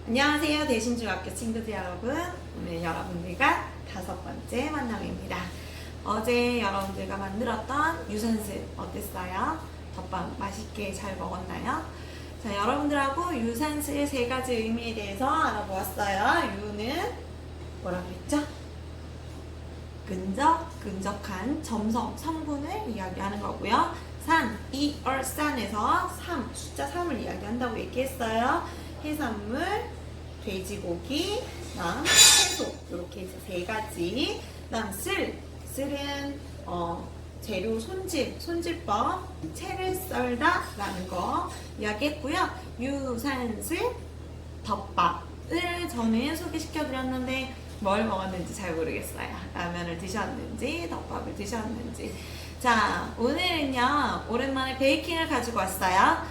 안녕하세요. 대신중학교 친구들 여러분. 오늘 여러분들과 5번째 만남입니다. 어제 여러분들과 만들었던 유산슬 어땠어요? 덮밥 맛있게 잘 먹었나요? 자, 여러분들하고 유산슬 3가지 의미에 대해서 알아보았어요. 유는 뭐라고 했죠? 끈적한 점성, 성분을 이야기하는 거고요. 산, 산에서 3, 숫자 3을 이야기한다고 얘기했어요. 해산물, 돼지고기, 그다음 채소, 이렇게 해서 3가지. 그다음 쓸은 재료 손질법, 채를 썰다 라는 거 이야기했고요. 유산슬, 덮밥을 저는 소개시켜 드렸는데 뭘 먹었는지 잘 모르겠어요. 라면을 드셨는지 덮밥을 드셨는지. 자, 오늘은요 오랜만에 베이킹을 가지고 왔어요.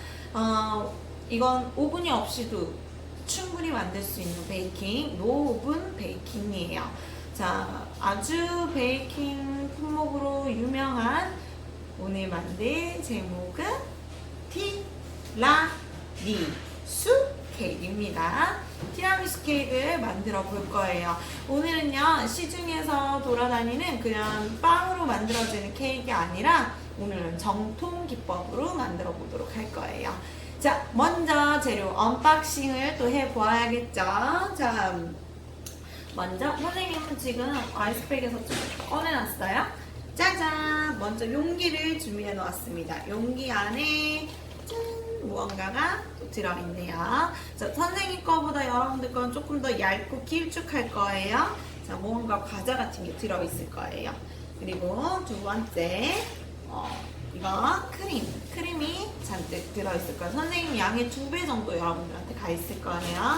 이건 오븐이 없이도 충분히 만들 수 있는 베이킹, 노오븐 베이킹이에요. 자, 아주 베이킹 품목으로 유명한 오늘 만들 제목은 티라미수 케이크입니다. 티라미수 케이크를 만들어 볼 거예요. 오늘은요 시중에서 돌아다니는 그냥 빵으로 만들어지는 케이크가 아니라 오늘은 정통 기법으로 만들어 보도록 할 거예요. 자, 먼저 재료 언박싱을 또 해보아야겠죠. 자, 먼저 선생님은 지금 아이스팩에서 좀 꺼내놨어요. 짜잔! 먼저 용기를 준비해 놓았습니다. 용기 안에 짠! 무언가가 또 들어있네요. 자, 선생님 거보다 여러분들 건 조금 더 얇고 길쭉할 거예요. 자, 무언가 과자 같은 게 들어있을 거예요. 그리고 두 번째, 이거 크림이 잔뜩 들어있을 거예요. 선생님 양의 2배 정도 여러분들한테 가 있을 거예요.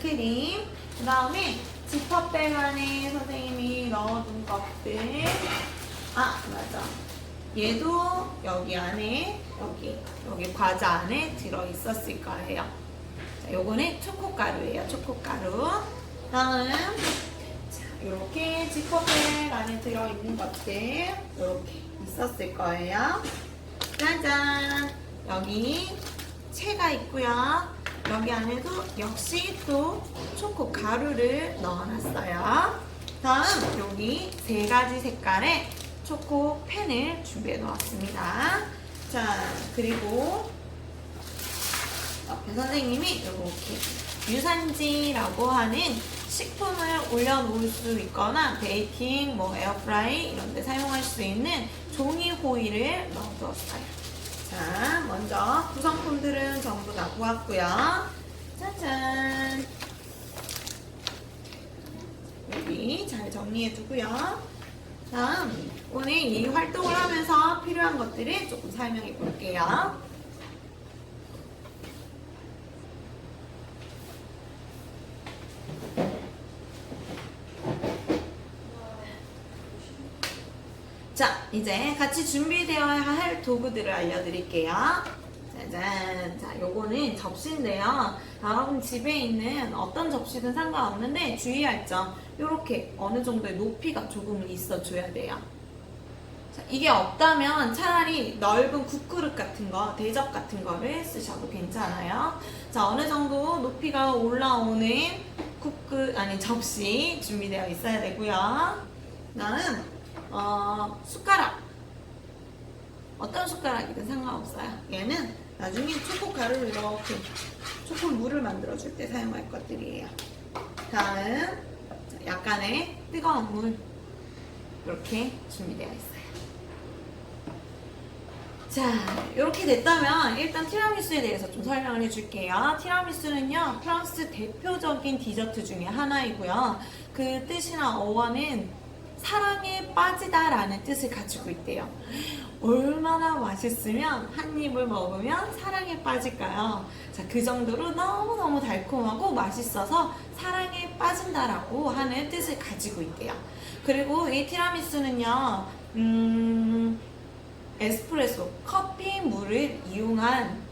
크림. 그 다음에 지퍼백 안에 선생님이 넣어둔 것들. 맞아. 얘도 여기 안에, 여기 과자 안에 들어있었을 거예요. 자, 요거는 초코가루예요. 초코가루. 다음, 자, 요렇게 지퍼백 안에 들어있는 것들. 요렇게 있었을 거예요. 짜잔! 여기 채가 있고요. 여기 안에도 역시 또 초코 가루를 넣어놨어요. 다음 여기 3가지 색깔의 초코 펜을 준비해 놓았습니다. 자, 그리고 옆에 선생님이 이렇게 유산지라고 하는 식품을 올려놓을 수 있거나 베이킹, 에어프라이 이런 데 사용할 수 있는 종이 호일을 넣어두었어요. 자, 먼저 구성품들은 전부 다 보았고요. 짜잔! 여기 잘 정리해두고요. 다음, 오늘 이 활동을 하면서 필요한 것들을 조금 설명해 볼게요. 자, 이제 같이 준비되어야 할 도구들을 알려드릴게요. 짜잔. 자, 요거는 접시인데요. 여러분 집에 있는 어떤 접시든 상관없는데 주의할 점. 요렇게 어느 정도의 높이가 조금 있어줘야 돼요. 자, 이게 없다면 차라리 넓은 국그릇 같은 거, 대접 같은 거를 쓰셔도 괜찮아요. 자, 어느 정도 높이가 올라오는 접시 준비되어 있어야 되고요. 나는 숟가락. 어떤 숟가락이든 상관없어요. 얘는 나중에 초코 가루를 이렇게 초코 물을 만들어줄 때 사용할 것들이에요. 다음, 약간의 뜨거운 물. 이렇게 준비되어 있어요. 자, 이렇게 됐다면 일단 티라미수에 대해서 좀 설명을 해줄게요. 티라미수는요, 프랑스 대표적인 디저트 중에 하나이고요. 그 뜻이나 어원은 사랑에 빠지다라는 뜻을 가지고 있대요. 얼마나 맛있으면 한 입을 먹으면 사랑에 빠질까요? 자, 그 정도로 너무너무 달콤하고 맛있어서 사랑에 빠진다라고 하는 뜻을 가지고 있대요. 그리고 이 티라미수는요, 에스프레소, 커피 물을 이용한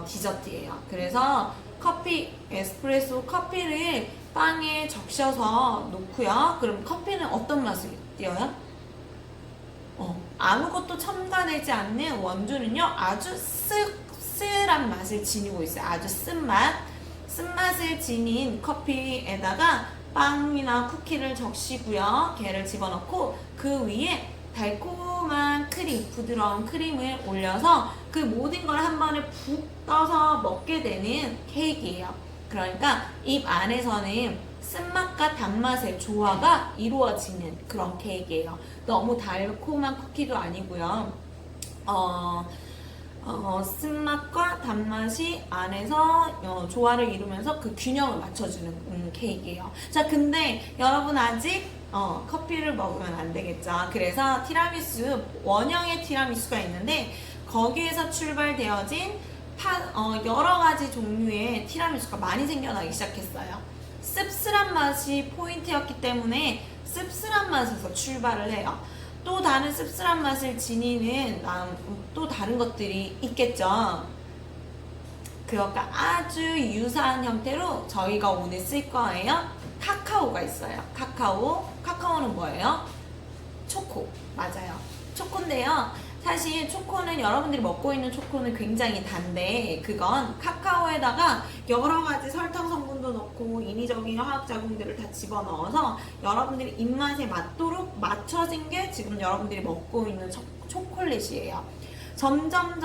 디저트예요. 그래서 에스프레소 커피를 빵에 적셔서 놓고요. 그럼 커피는 어떤 맛을 띄어요? 아무것도 첨가되지 않는 원두는요 아주 씁쓸한 맛을 지니고 있어요. 아주 쓴맛. 쓴맛을 지닌 커피에다가 빵이나 쿠키를 적시고요. 걔를 집어넣고 그 위에 달콤한 크림, 부드러운 크림을 올려서 그 모든 걸 한 번에 푹 떠서 먹게 되는 케이크예요. 그러니까 입 안에서는 쓴맛과 단맛의 조화가 이루어지는 그런 케이크예요. 너무 달콤한 쿠키도 아니고요. 쓴맛과 단맛이 안에서 조화를 이루면서 그 균형을 맞춰주는 케이크예요. 자, 근데 여러분 아직 커피를 먹으면 안 되겠죠. 그래서 티라미수, 원형의 티라미수가 있는데 거기에서 출발되어진 여러 가지 종류의 티라미수가 많이 생겨나기 시작했어요. 씁쓸한 맛이 포인트였기 때문에 씁쓸한 맛에서 출발을 해요. 또 다른 씁쓸한 맛을 지니는 또 다른 것들이 있겠죠. 그것과 아주 유사한 형태로 저희가 오늘 쓸 거예요. 카카오가 있어요. 카카오는 뭐예요? 초코. 맞아요. 초코인데요. 사실 초코는 여러분들이 먹고 있는 초코는 굉장히 단데 그건 카카오에다가 여러 가지 설탕 성분도 넣고 인위적인 화학 자궁들을 다 집어넣어서 여러분들이 입맛에 맞도록 맞춰진 게 지금 여러분들이 먹고 있는 초콜릿이에요. 점점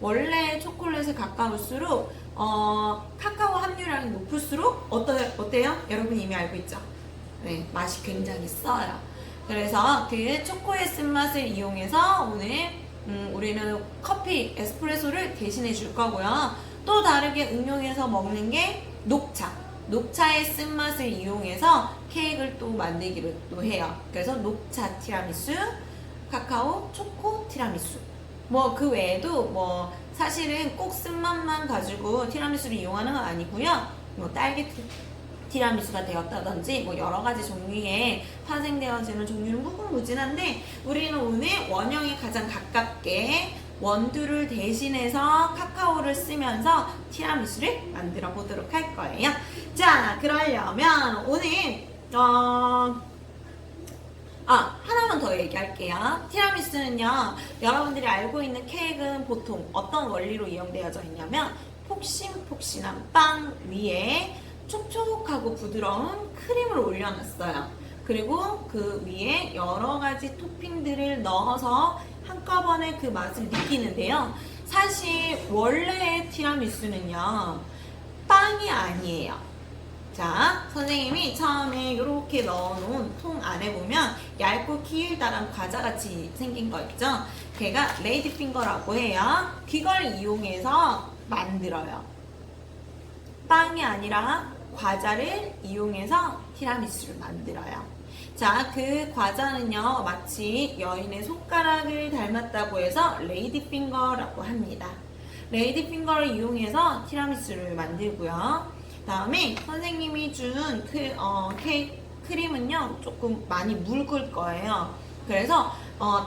원래 초콜릿에 가까울수록 카카오 함유량이 높을수록 어때요? 여러분 이미 알고 있죠? 네, 맛이 굉장히 써요. 그래서 그 초코의 쓴맛을 이용해서 오늘 우리는 커피, 에스프레소를 대신해 줄 거고요. 또 다르게 응용해서 먹는 게 녹차. 녹차의 쓴맛을 이용해서 케이크를 또 만들기로 또 해요. 그래서 녹차 티라미수, 카카오, 초코 티라미수. 뭐 그 외에도 사실은 꼭 쓴맛만 가지고 티라미수를 이용하는 건 아니고요. 딸기 티라미수가 되었다든지 여러 가지 종류의 파생되어지는 종류는 무궁무진한데 우리는 오늘 원형에 가장 가깝게 원두를 대신해서 카카오를 쓰면서 티라미수를 만들어 보도록 할 거예요. 자, 그러려면 오늘 하나만 더 얘기할게요. 티라미수는요, 여러분들이 알고 있는 케이크는 보통 어떤 원리로 이용되어져 있냐면 폭신폭신한 빵 위에 촉촉하고 부드러운 크림을 올려놨어요. 그리고 그 위에 여러 가지 토핑들을 넣어서 한꺼번에 그 맛을 느끼는데요. 사실 원래의 티라미수는요, 빵이 아니에요. 자, 선생님이 처음에 이렇게 넣어놓은 통 안에 보면 얇고 길다란 과자같이 생긴 거 있죠? 걔가 레이디핑거라고 해요. 그걸 이용해서 만들어요. 빵이 아니라 과자를 이용해서 티라미수를 만들어요. 자, 그 과자는요, 마치 여인의 손가락을 닮았다고 해서 레이디핑거라고 합니다. 레이디핑거를 이용해서 티라미수를 만들고요. 다음에 선생님이 준 크림은요, 조금 많이 묽을 거예요. 그래서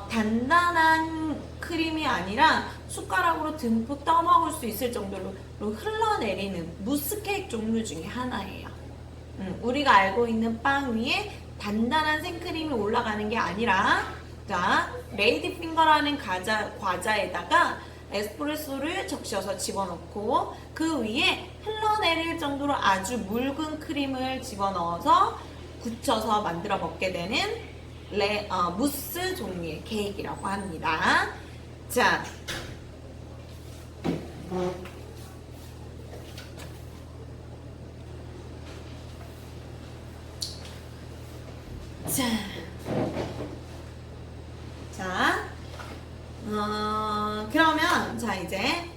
단단한 크림이 아니라 숟가락으로 듬뿍 떠먹을 수 있을 정도로 흘러내리는 무스 케이크 종류 중에 하나예요. 우리가 알고 있는 빵 위에 단단한 생크림이 올라가는 게 아니라, 자, 레이디 핑거라는 과자에다가 에스프레소를 적셔서 집어넣고 그 위에 흘러내릴 정도로 아주 묽은 크림을 집어넣어서 굳혀서 만들어 먹게 되는 무스 종류의 케이크라고 합니다. 자, 그러면 이제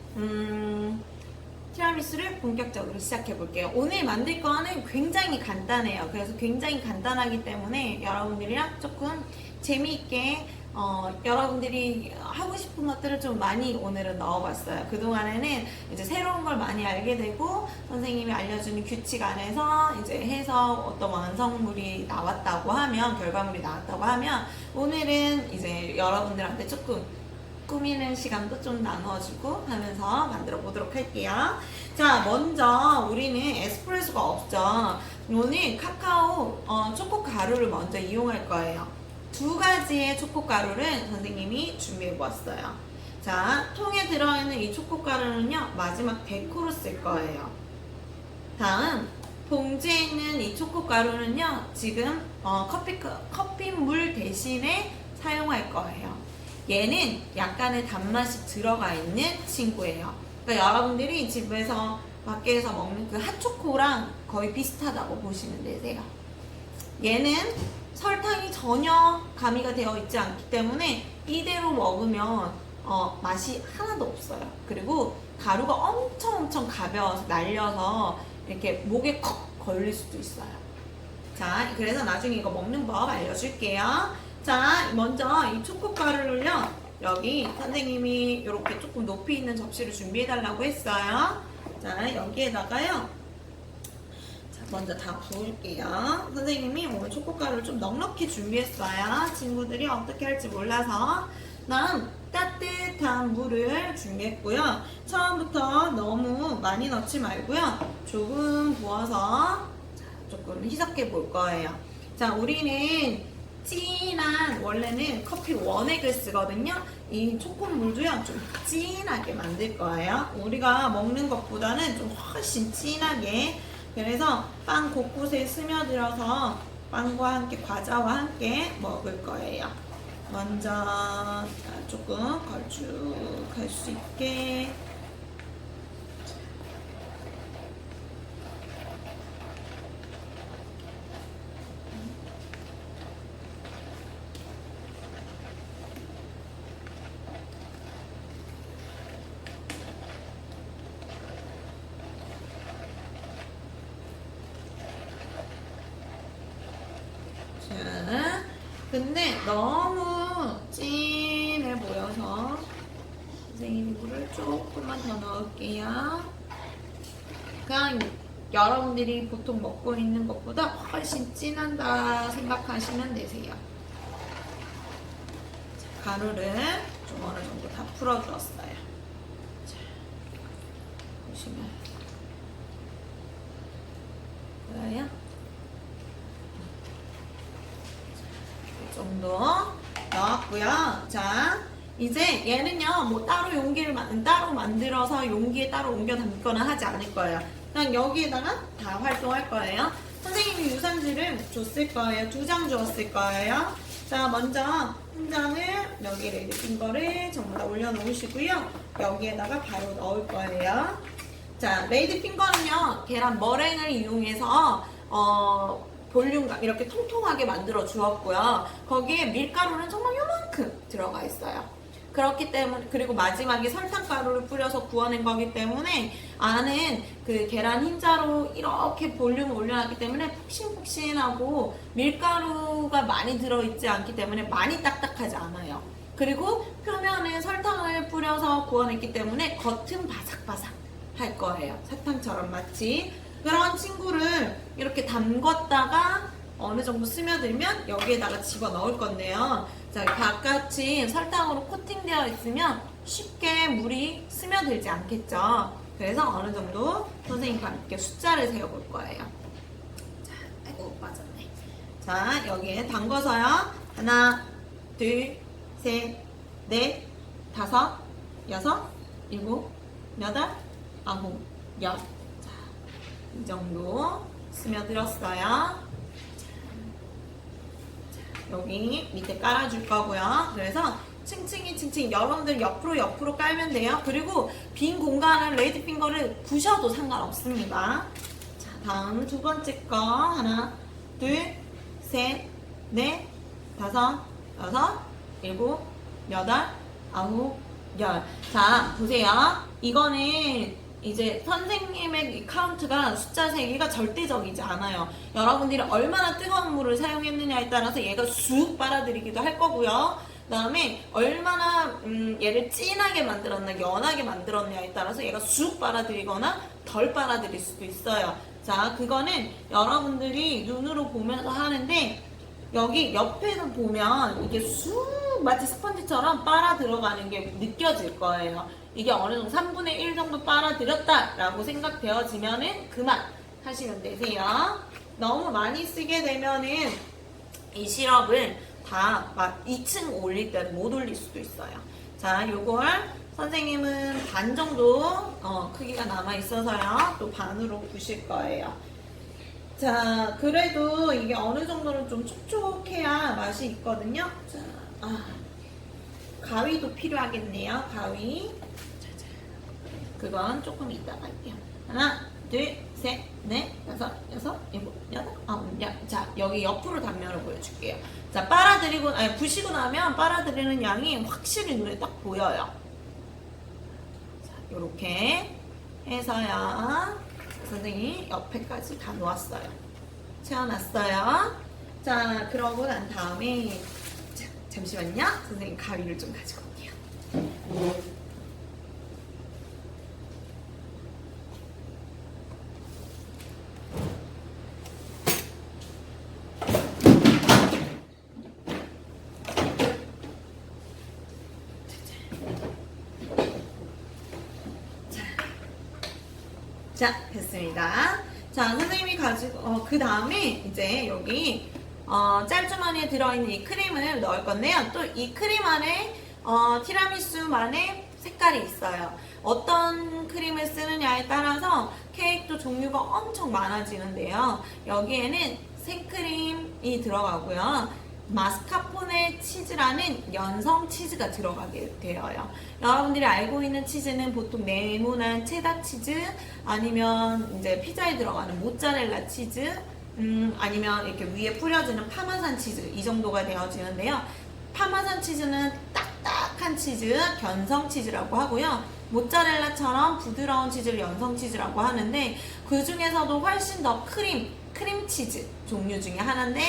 티라미수를 본격적으로 시작해 볼게요. 오늘 만들 거는 굉장히 간단해요. 그래서 굉장히 간단하기 때문에 여러분들이랑 조금 재미있게 여러분들이 하고 싶은 것들을 좀 많이 오늘은 넣어봤어요. 그동안에는 이제 새로운 걸 많이 알게 되고 선생님이 알려주는 규칙 안에서 이제 해서 어떤 완성물이 나왔다고 하면, 결과물이 나왔다고 하면 오늘은 이제 여러분들한테 조금 꾸미는 시간도 좀 나눠주고 하면서 만들어 보도록 할게요. 자, 먼저 우리는 에스프레소가 없죠. 오늘 카카오 초코 가루를 먼저 이용할 거예요. 두 가지의 초코 가루를 선생님이 준비해 보았어요. 자, 통에 들어있는 이 초코 가루는요, 마지막 데코로 쓸 거예요. 다음 봉지에 있는 이 초코가루는요, 지금 커피물 대신에 사용할 거예요. 얘는 약간의 단맛이 들어가 있는 친구예요. 그러니까 여러분들이 집에서 밖에서 먹는 그 핫초코랑 거의 비슷하다고 보시면 되세요. 얘는 설탕이 전혀 가미가 되어 있지 않기 때문에 이대로 먹으면 맛이 하나도 없어요. 그리고 가루가 엄청 가벼워서 날려서 이렇게 목에 컥 걸릴 수도 있어요. 자, 그래서 나중에 이거 먹는 법 알려줄게요. 자, 먼저 이 초코가루를요, 여기 선생님이 이렇게 조금 높이 있는 접시를 준비해달라고 했어요. 자, 여기에다가요, 자, 먼저 다 부을게요. 선생님이 오늘 초코가루를 좀 넉넉히 준비했어요. 친구들이 어떻게 할지 몰라서. 다음 따뜻한 물을 준비했고요. 처음부터 너무 많이 넣지 말고요. 조금 부어서 조금 희석해 볼 거예요. 자, 우리는 진한, 원래는 커피 원액을 쓰거든요. 이 초코물도요, 좀 진하게 만들 거예요. 우리가 먹는 것보다는 좀 훨씬 진하게. 그래서 빵 곳곳에 스며들어서 빵과 함께, 과자와 함께 먹을 거예요. 먼저 조금 걸쭉할 수 있게. 자, 근데 너무 진해 보여서 선생님이 물을 조금만 더 넣을게요. 그냥 여러분들이 보통 먹고 있는 것보다 훨씬 진한다 생각하시면 되세요. 자, 가루를 좀 어느 정도 다 풀어주었어요. 자, 보시면 보여요? 이 정도 넣었고요. 자, 이제 얘는요, 뭐 따로 따로 만들어서 용기에 따로 옮겨 담거나 하지 않을 거예요. 그냥 여기에다가 다 활동할 거예요. 선생님이 유산지를 줬을 거예요. 2장 주었을 거예요. 자, 먼저 한 장을 여기 레드핀 거를 전부 다 올려놓으시고요. 여기에다가 바로 넣을 거예요. 자, 레이드핀 거는요, 계란 머랭을 이용해서 볼륨감 이렇게 통통하게 만들어 주었고요. 거기에 밀가루는 정말 요만큼 들어가 있어요. 그렇기 때문에, 그리고 마지막에 설탕가루를 뿌려서 구워낸 거기 때문에 안은 그 계란 흰자로 이렇게 볼륨을 올려놨기 때문에 푹신푹신하고 밀가루가 많이 들어있지 않기 때문에 많이 딱딱하지 않아요. 그리고 표면에 설탕을 뿌려서 구워냈기 때문에 겉은 바삭바삭 할 거예요. 사탕처럼 마치. 그런 친구를 이렇게 담궜다가 어느 정도 스며들면 여기에다가 집어 넣을 건데요. 자, 바깥이 설탕으로 코팅되어 있으면 쉽게 물이 스며들지 않겠죠. 그래서 어느 정도 선생님과 함께 숫자를 세어볼 거예요. 자, 아이고 빠졌네. 자, 여기에 담궈서요. 하나, 둘, 셋, 넷, 다섯, 여섯, 일곱, 여덟, 아홉, 열. 자, 이 정도 스며들었어요. 여기 밑에 깔아줄 거고요. 그래서 층층이 여러분들 옆으로 깔면 돼요. 그리고 빈 공간을 레이드핀 거를 부셔도 상관없습니다. 자, 다음 두 번째 거 하나, 둘, 셋, 넷, 다섯, 여섯, 일곱, 여덟, 아홉, 열. 자, 보세요. 이거는 이제 선생님의 카운트가 숫자 세기가 절대적이지 않아요. 여러분들이 얼마나 뜨거운 물을 사용했느냐에 따라서 얘가 쑥 빨아들이기도 할 거고요. 그 다음에 얼마나 얘를 진하게 만들었나 연하게 만들었냐에 따라서 얘가 쑥 빨아들이거나 덜 빨아들일 수도 있어요. 자, 그거는 여러분들이 눈으로 보면서 하는데 여기 옆에서 보면 이게 쑥 마치 스펀지처럼 빨아 들어가는 게 느껴질 거예요. 이게 어느 정도 3분의 1 정도 빨아들였다라고 생각되어지면은 그만 하시면 되세요. 너무 많이 쓰게 되면은 이 시럽을 다 막 2층 올릴 때는 못 올릴 수도 있어요. 자, 요걸 선생님은 반 정도 크기가 남아 있어서요. 또 반으로 부실 거예요. 자, 그래도 이게 어느 정도는 좀 촉촉해야 맛이 있거든요. 자, 가위도 필요하겠네요. 가위. 그건 조금 이따가 할게요. 하나, 둘, 셋, 넷, 다섯, 여섯, 일곱, 여덟, 아홉, 자, 여기 옆으로 단면을 보여줄게요. 자, 빨아들이고, 아니, 부시고 나면 빨아들이는 양이 확실히 눈에 딱 보여요. 자, 요렇게 해서요. 선생님이 옆에까지 다 놓았어요. 채워놨어요. 자, 그러고 난 다음에, 자, 잠시만요. 선생님 가위를 좀 가지고 올게요. 자, 됐습니다. 자, 선생님이 가지고, 그 다음에 이제 여기, 짤주머니에 들어있는 이 크림을 넣을 건데요. 또 이 크림 안에, 티라미수만의 색깔이 있어요. 어떤 크림을 쓰느냐에 따라서 케이크도 종류가 엄청 많아지는데요. 여기에는 생크림이 들어가고요. 마스카포네 치즈라는 연성 치즈가 들어가게 되어요. 여러분들이 알고 있는 치즈는 보통 네모난 체다 치즈, 아니면 이제 피자에 들어가는 모짜렐라 치즈, 아니면 이렇게 위에 뿌려지는 파마산 치즈, 이 정도가 되어지는데요. 파마산 치즈는 딱딱한 치즈, 견성 치즈라고 하고요. 모짜렐라처럼 부드러운 치즈를 연성 치즈라고 하는데, 그 중에서도 훨씬 더 크림치즈 종류 중에 하나인데,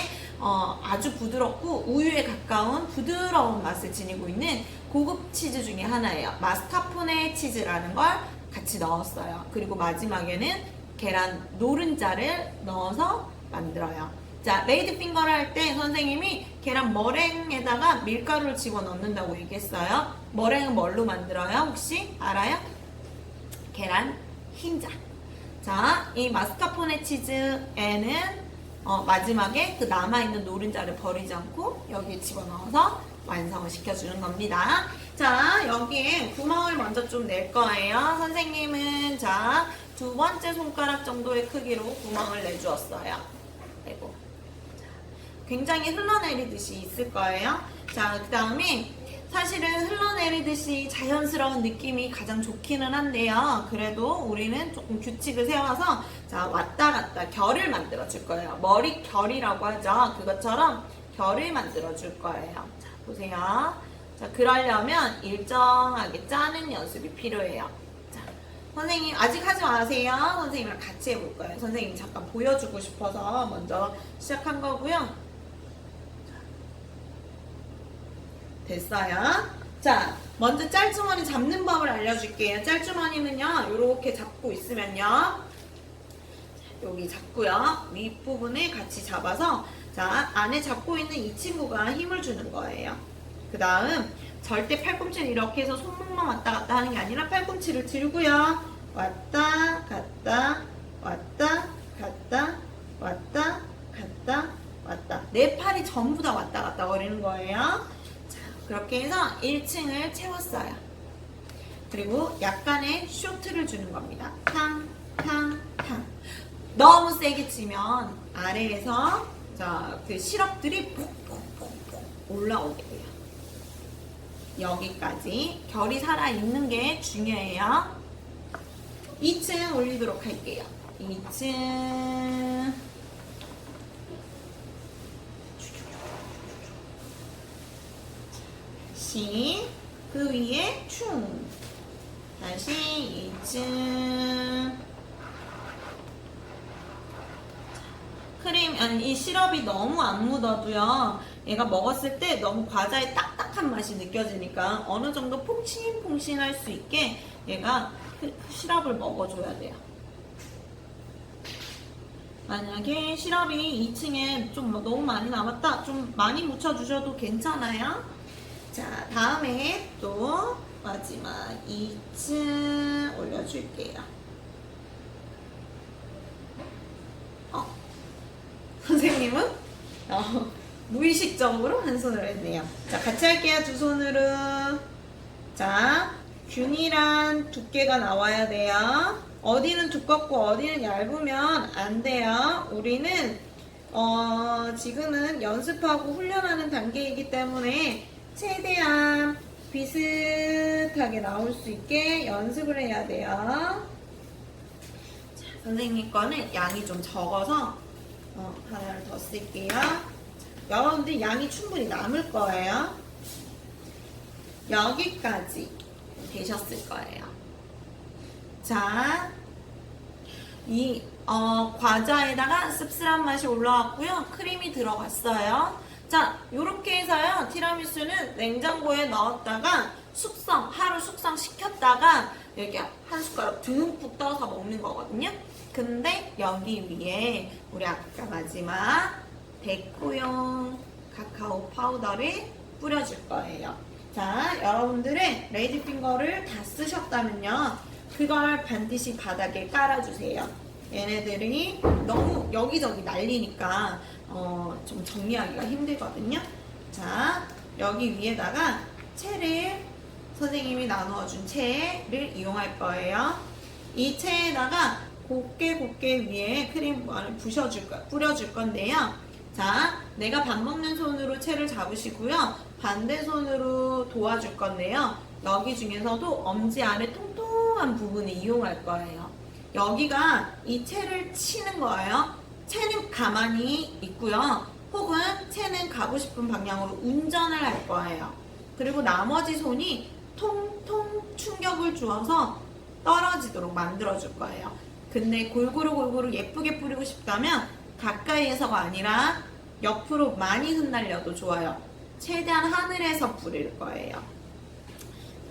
아주 부드럽고 우유에 가까운 부드러운 맛을 지니고 있는 고급 치즈 중에 하나예요. 마스카포네 치즈라는 걸 같이 넣었어요. 그리고 마지막에는 계란 노른자를 넣어서 만들어요. 자, 레이드 핑거를 할 때 선생님이 계란 머랭에다가 밀가루를 집어넣는다고 얘기했어요. 머랭은 뭘로 만들어요? 혹시 알아요? 계란 흰자. 자, 이 마스카포네 치즈에는 마지막에 그 남아있는 노른자를 버리지 않고 여기에 집어넣어서 완성을 시켜주는 겁니다. 자, 여기에 구멍을 먼저 좀 낼 거예요. 선생님은 자, 두 번째 손가락 정도의 크기로 구멍을 내주었어요. 그리고 굉장히 흘러내리듯이 있을 거예요. 자, 그 다음에 사실은 흘러내리듯이 자연스러운 느낌이 가장 좋기는 한데요. 그래도 우리는 조금 규칙을 세워서 자, 왔다 갔다 결을 만들어 줄 거예요. 머리 결이라고 하죠. 그것처럼 결을 만들어 줄 거예요. 자, 보세요. 자, 그러려면 일정하게 짜는 연습이 필요해요. 자, 선생님 아직 하지 마세요. 선생님이랑 같이 해볼 거예요. 선생님이 잠깐 보여주고 싶어서 먼저 시작한 거고요. 됐어요. 자, 먼저 짤주머니 잡는 법을 알려줄게요. 짤주머니는요, 이렇게 잡고 있으면요, 여기 잡고요, 윗부분에 같이 잡아서, 자, 안에 잡고 있는 이 친구가 힘을 주는 거예요. 그 다음, 절대 팔꿈치를 이렇게 해서 손목만 왔다 갔다 하는 게 아니라 팔꿈치를 들고요, 왔다 갔다 왔다 갔다 왔다 갔다 왔다, 내 팔이 전부 다 왔다 갔다 거리는 거예요. 그렇게 해서 1층을 채웠어요. 그리고 약간의 쇼트를 주는 겁니다. 탕, 탕, 탕. 너무 세게 치면 아래에서 자, 그 시럽들이 폭폭폭폭 올라오게 돼요. 여기까지 결이 살아있는 게 중요해요. 2층 올리도록 할게요. 2층. 그 위에 충. 다시 2층. 크림, 아니, 이 시럽이 너무 안 묻어도요, 얘가 먹었을 때 너무 과자의 딱딱한 맛이 느껴지니까 어느 정도 퐁신퐁신할 수 있게 얘가 시럽을 먹어줘야 돼요. 만약에 시럽이 2층에 좀 너무 많이 남았다, 좀 많이 묻혀주셔도 괜찮아요. 자, 다음에 또 마지막 2층 올려줄게요. 선생님은 무의식적으로 한 손으로 했네요. 자, 같이 할게요. 두 손으로. 자, 균일한 두께가 나와야 돼요. 어디는 두껍고 어디는 얇으면 안 돼요. 우리는 지금은 연습하고 훈련하는 단계이기 때문에 최대한 비슷하게 나올 수 있게 연습을 해야 돼요. 자, 선생님 거는 양이 좀 적어서 하나를 더 쓸게요. 여러분들 양이 충분히 남을 거예요. 여기까지 되셨을 거예요. 자, 이 과자에다가 씁쓸한 맛이 올라왔고요. 크림이 들어갔어요. 자, 요렇게 해서요. 티라미수는 냉장고에 넣었다가 하루 숙성시켰다가 여기 한 숟가락 듬뿍 떠서 먹는 거거든요. 근데 여기 위에 우리 아까 마지막 데코용 카카오 파우더를 뿌려줄 거예요. 자, 여러분들의 레이디핑거를 다 쓰셨다면요. 그걸 반드시 바닥에 깔아주세요. 얘네들이 너무 여기저기 날리니까 좀 정리하기가 힘들거든요. 자, 여기 위에다가 채를 선생님이 나누어준 채를 이용할 거예요. 이 채에다가 곱게 위에 크림을 뿌려줄 건데요. 자, 내가 밥 먹는 손으로 채를 잡으시고요. 반대 손으로 도와줄 건데요. 여기 중에서도 엄지 아래 통통한 부분을 이용할 거예요. 여기가 이 채를 치는 거예요. 채는 가만히 있고요. 혹은 채는 가고 싶은 방향으로 운전을 할 거예요. 그리고 나머지 손이 통통 충격을 주어서 떨어지도록 만들어줄 거예요. 근데 골고루 예쁘게 뿌리고 싶다면 가까이에서가 아니라 옆으로 많이 흩날려도 좋아요. 최대한 하늘에서 뿌릴 거예요.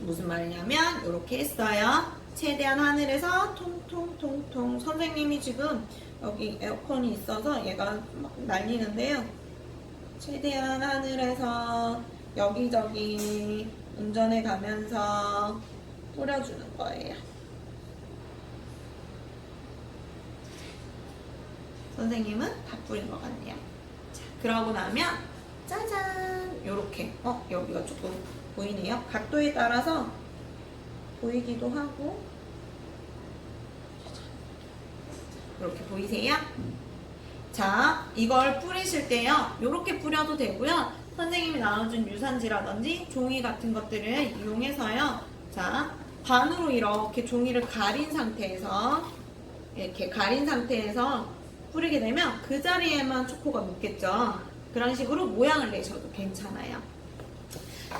무슨 말이냐면 이렇게 했어요. 최대한 하늘에서 통통통통. 선생님이 지금 여기 에어컨이 있어서 얘가 막 날리는데요. 최대한 하늘에서 여기저기 운전해 가면서 뿌려주는 거예요. 선생님은 다 뿌린 것 같네요. 자, 그러고 나면 짜잔! 요렇게 여기가 조금 보이네요. 각도에 따라서 보이기도 하고 이렇게 보이세요? 자, 이걸 뿌리실 때요. 요렇게 뿌려도 되고요. 선생님이 나눠준 유산지라든지 종이 같은 것들을 이용해서요. 자, 반으로 이렇게 종이를 가린 상태에서 뿌리게 되면 그 자리에만 초코가 묻겠죠. 그런 식으로 모양을 내셔도 괜찮아요.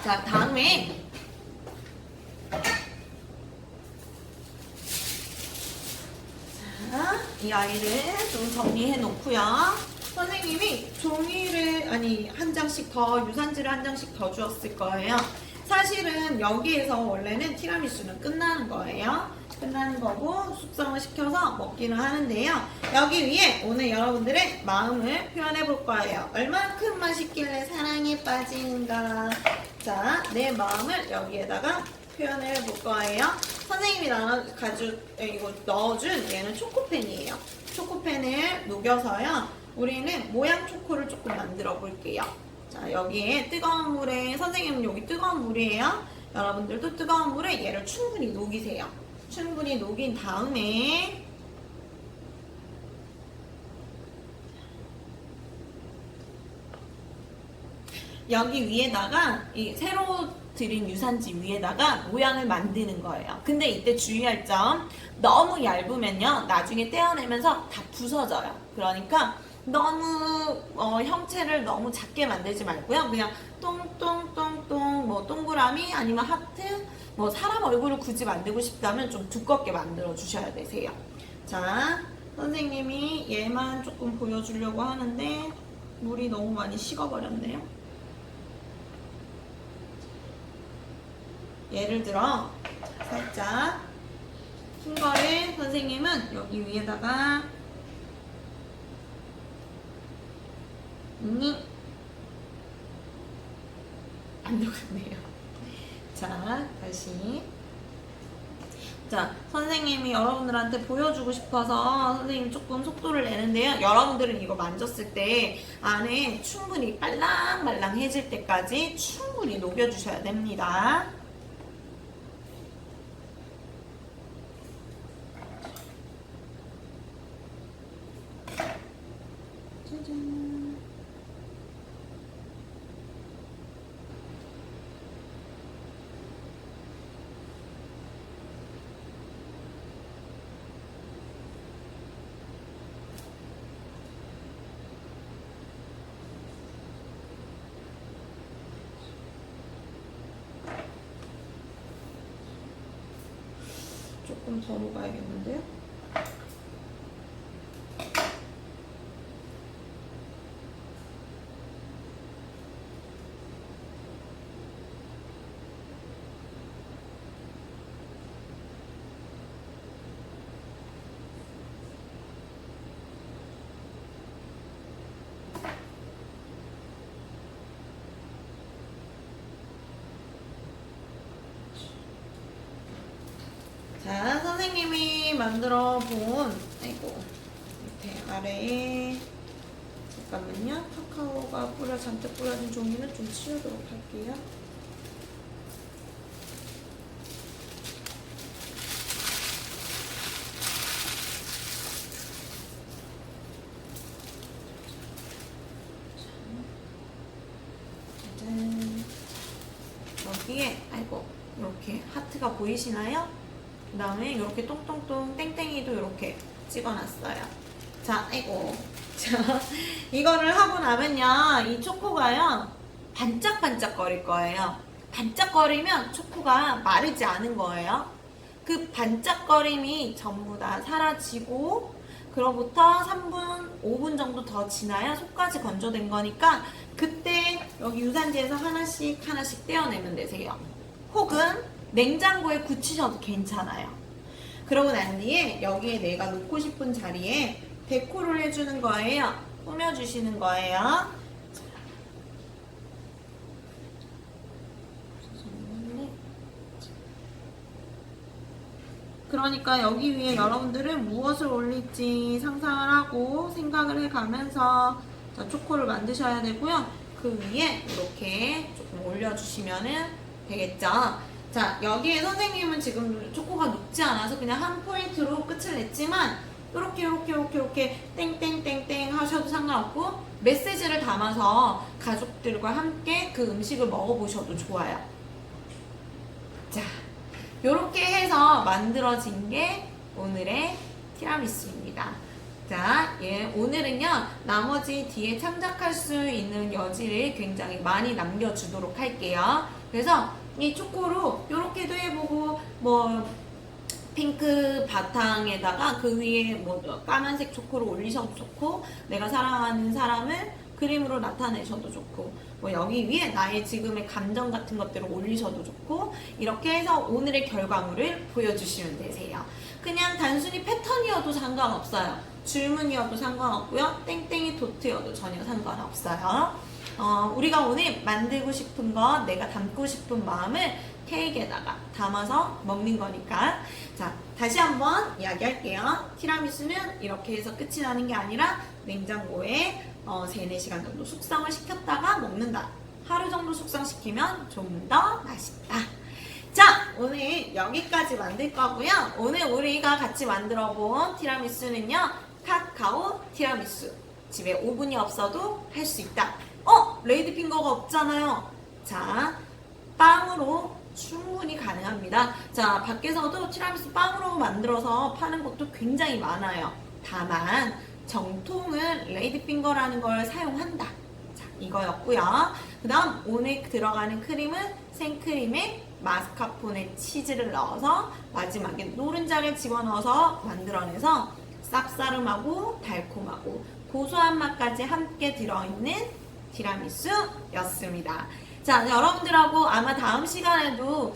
자, 다음에 이 아이를 좀 정리해 놓고요. 선생님이 한 장씩 더, 유산지를 한 장씩 더 주었을 거예요. 사실은 여기에서 원래는 티라미수는 끝나는 거예요. 끝나는 거고 숙성을 시켜서 먹기는 하는데요. 여기 위에 오늘 여러분들의 마음을 표현해 볼 거예요. 얼만큼 맛있길래 사랑에 빠지는가. 자, 내 마음을 여기에다가 표현해 볼 거예요. 선생님이 이거 넣어준 얘는 초코펜이에요. 초코펜을 녹여서요. 우리는 모양 초코를 조금 만들어 볼게요. 자, 여기에 뜨거운 물에, 선생님은 여기 뜨거운 물이에요. 여러분들도 뜨거운 물에 얘를 충분히 녹이세요. 충분히 녹인 다음에 여기 위에다가 이 새로 드린 유산지 위에다가 모양을 만드는 거예요. 근데 이때 주의할 점, 너무 얇으면요 나중에 떼어내면서 다 부서져요. 그러니까 너무 형체를 너무 작게 만들지 말고요. 그냥 똥똥똥똥 뭐 동그라미 아니면 하트 뭐 사람 얼굴을 굳이 만들고 싶다면 좀 두껍게 만들어 주셔야 되세요. 자, 선생님이 얘만 조금 보여주려고 하는데 물이 너무 많이 식어버렸네요. 예를 들어 살짝 흰 거를 선생님은 여기 위에다가 안 녹았네요. 자, 다시. 자, 선생님이 여러분들한테 보여주고 싶어서 선생님이 조금 속도를 내는데요. 여러분들은 이거 만졌을 때 안에 충분히 말랑말랑해질 때까지 충분히 녹여주셔야 됩니다. 조금 더 녹아야겠는데요? 자, 선생님이 만들어 본, 아이고, 밑에 아래에, 잠깐만요. 카카오가 잔뜩 뿌려진 종이는 좀 치우도록 할게요. 짜잔. 여기에, 아이고, 이렇게 하트가 보이시나요? 그 다음에 이렇게 똥똥똥 땡땡이도 이렇게 찍어놨어요. 자, 아이고. 자, 이거를 하고 나면요, 이 초코가요, 반짝반짝 거릴 거예요. 반짝거리면 초코가 마르지 않은 거예요. 그 반짝거림이 전부 다 사라지고, 그로부터 3분, 5분 정도 더 지나야 속까지 건조된 거니까, 그때 여기 유산지에서 하나씩 떼어내면 되세요. 혹은 냉장고에 굳히셔도 괜찮아요. 그러고 난 뒤에 여기에 내가 놓고 싶은 자리에 데코를 해주는 거예요. 꾸며주시는 거예요. 그러니까 여기 위에 여러분들은 무엇을 올릴지 상상을 하고 생각을 해가면서 초코를 만드셔야 되고요. 그 위에 이렇게 조금 올려주시면 되겠죠. 자, 여기에 선생님은 지금 초코가 녹지 않아서 그냥 한 포인트로 끝을 냈지만 이렇게 땡땡땡땡 하셔도 상관없고 메시지를 담아서 가족들과 함께 그 음식을 먹어보셔도 좋아요. 자, 이렇게 해서 만들어진 게 오늘의 티라미수입니다. 자, 오늘은요, 나머지 뒤에 창작할 수 있는 여지를 굉장히 많이 남겨주도록 할게요. 그래서 이 초코로 이렇게도 해보고, 뭐, 핑크 바탕에다가 그 위에 뭐 까만색 초코를 올리셔도 좋고, 내가 사랑하는 사람을 그림으로 나타내셔도 좋고, 뭐 여기 위에 나의 지금의 감정 같은 것들을 올리셔도 좋고, 이렇게 해서 오늘의 결과물을 보여주시면 되세요. 그냥 단순히 패턴이어도 상관없어요. 줄무늬여도 상관없고요. 땡땡이 도트여도 전혀 상관없어요. 우리가 오늘 만들고 싶은 거, 내가 담고 싶은 마음을 케이크에다가 담아서 먹는 거니까. 자, 다시 한번 이야기할게요. 티라미수는 이렇게 해서 끝이 나는 게 아니라 냉장고에 3-4시간 정도 숙성을 시켰다가 먹는다. 하루 정도 숙성시키면 좀 더 맛있다. 자, 오늘 여기까지 만들 거고요. 오늘 우리가 같이 만들어 본 티라미수는요, 카카오 티라미수. 집에 오븐이 없어도 할 수 있다. 레이드핑거가 없잖아요. 자, 빵으로 충분히 가능합니다. 자, 밖에서도 티라미수 빵으로 만들어서 파는 것도 굉장히 많아요. 다만 정통은 레이드핑거라는 걸 사용한다. 자, 이거였고요. 그 다음 오늘 들어가는 크림은 생크림에 마스카포네 치즈를 넣어서 마지막에 노른자를 집어넣어서 만들어내서 쌉싸름하고 달콤하고 고소한 맛까지 함께 들어있는 티라미수였습니다. 자, 여러분들하고 아마 다음 시간에도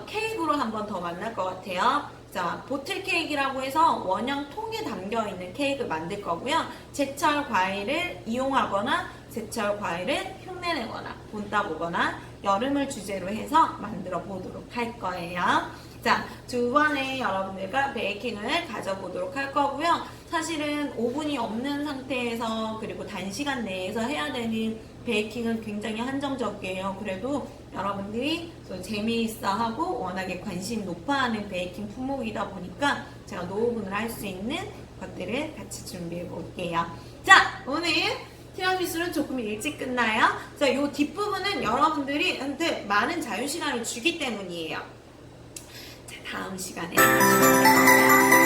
케이크로 한 번 더 만날 것 같아요. 자, 보틀 케이크라고 해서 원형 통에 담겨있는 케이크를 만들 거고요. 제철 과일을 이용하거나 제철 과일을 흉내내거나 본따 보거나 여름을 주제로 해서 만들어 보도록 할 거예요. 자, 두 번에 여러분들과 베이킹을 가져보도록 할 거고요. 사실은 오븐이 없는 상태에서 그리고 단시간 내에서 해야 되는 베이킹은 굉장히 한정적이에요. 그래도 여러분들이 재미있어하고 워낙에 관심 높아하는 베이킹 품목이다 보니까 제가 노오븐을 할 수 있는 것들을 같이 준비해 볼게요. 자, 오늘 티라미수는 조금 일찍 끝나요. 자, 이 뒷부분은 여러분들이 한테 많은 자유시간을 주기 때문이에요. 자, 다음 시간에 다시 만날 거예요.